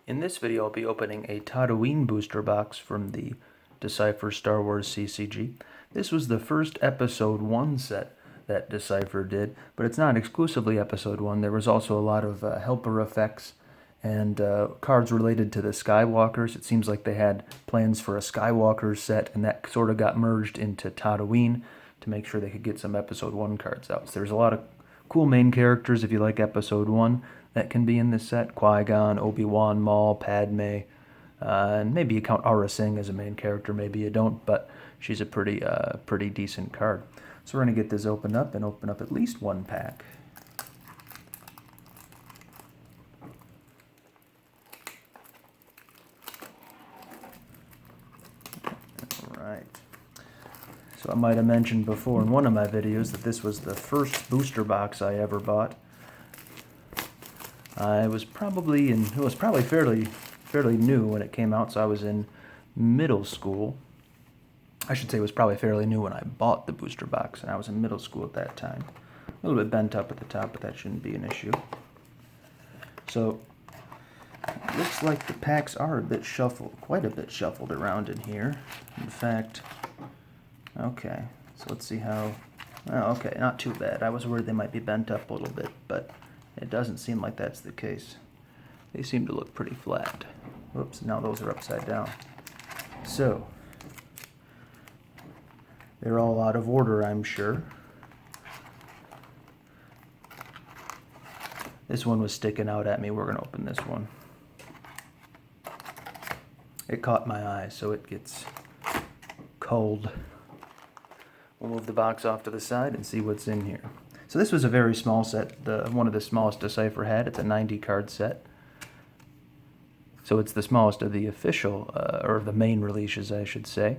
In this video, I'll be opening a Tatooine booster box from the Decipher Star Wars CCG. This was the first Episode 1 set that Decipher did, but it's not exclusively Episode 1. There was also a lot of helper effects and cards related to the Skywalkers. It seems like they had plans for a Skywalker set, and that sort of got merged into Tatooine to make sure they could get some Episode 1 cards out. So there's a lot of cool main characters, if you like Episode 1, that can be in this set. Qui-Gon, Obi-Wan, Maul, Padme, and maybe you count Aurra Sing as a main character, maybe you don't, but she's a pretty decent card. So we're going to get this opened up and open up at least one pack. Alright. So I might have mentioned before in one of my videos that this was the first booster box I ever bought. It was probably fairly new when it came out, so I was in middle school. I should say it was probably fairly new when I bought the booster box, and I was in middle school at that time. A little bit bent up at the top, but that shouldn't be an issue. So, it looks like the packs are a bit shuffled, quite a bit shuffled around in here. In fact, okay, so let's see how, oh, okay, not too bad. I was worried they might be bent up a little bit, but it doesn't seem like that's the case. They seem to look pretty flat. Whoops, now those are upside down. So, they're all out of order, I'm sure. This one was sticking out at me. We're going to open this one. It caught my eye, so it gets cold. We'll move the box off to the side and see what's in here. So this was a very small set, one of the smallest Decipher had. It's a 90 card set. So it's the smallest of the official, or the main releases, I should say.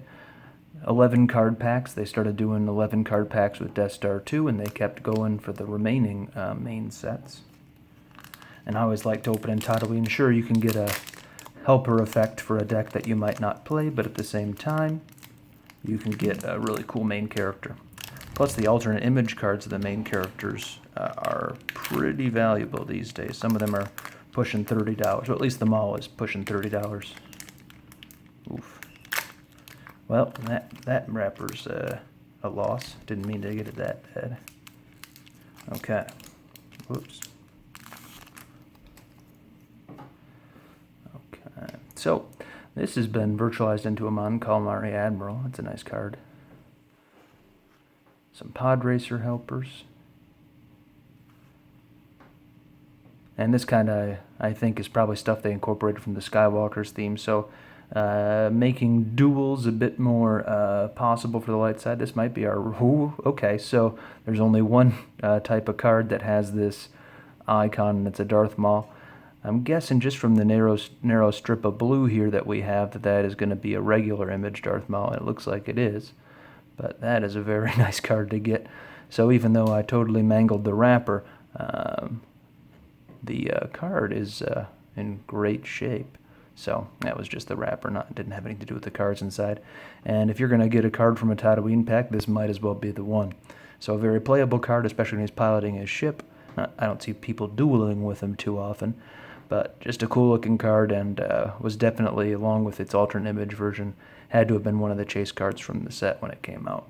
11 card packs. They started doing 11 card packs with Death Star 2, and they kept going for the remaining main sets. And I always like to open in Tatooine. Sure, you can get a helper effect for a deck that you might not play, but at the same time, you can get a really cool main character. Plus, the alternate image cards of the main characters are pretty valuable these days. Some of them are pushing $30, or at least the Maul is pushing $30. Oof. Well, that wrapper's a loss. Didn't mean to get it that bad. Okay. Whoops. Okay. So, this has been virtualized into a Mon Calamari Admiral. That's a nice card. Some Pod Racer helpers. And this kind of, I think, is probably stuff they incorporated from the Skywalker's theme. So, making duels a bit more possible for the light side. This might be our... Ooh, okay, so there's only one type of card that has this icon, and it's a Darth Maul. I'm guessing just from the narrow strip of blue here that we have that is going to be a regular image Darth Maul. It looks like it is. But that is a very nice card to get. So even though I totally mangled the wrapper, the card is in great shape. So that was just the wrapper, didn't have anything to do with the cards inside. And if you're going to get a card from a Tatooine pack, this might as well be the one. So a very playable card, especially when he's piloting his ship. I don't see people dueling with him too often. But just a cool looking card, and was definitely, along with its alternate image version, had to have been one of the chase cards from the set when it came out.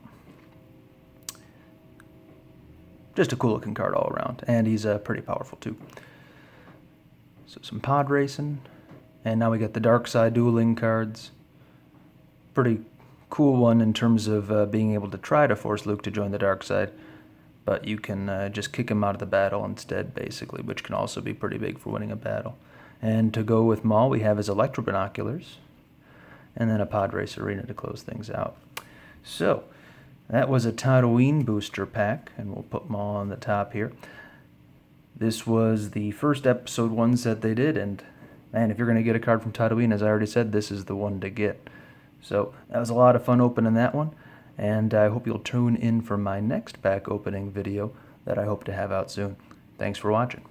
Just a cool looking card all around, and he's pretty powerful too. So some pod racing, and now we got the dark side dueling cards. Pretty cool one in terms of being able to try to force Luke to join the dark side, but you can just kick him out of the battle instead, basically, which can also be pretty big for winning a battle. And to go with Maul, we have his electro binoculars, and then a pod race arena to close things out. So, that was a Tatooine booster pack, and we'll put Maul on the top here. This was the first Episode 1 set they did, and man, if you're going to get a card from Tatooine, as I already said, this is the one to get. So, that was a lot of fun opening that one, and I hope you'll tune in for my next pack opening video that I hope to have out soon. Thanks for watching.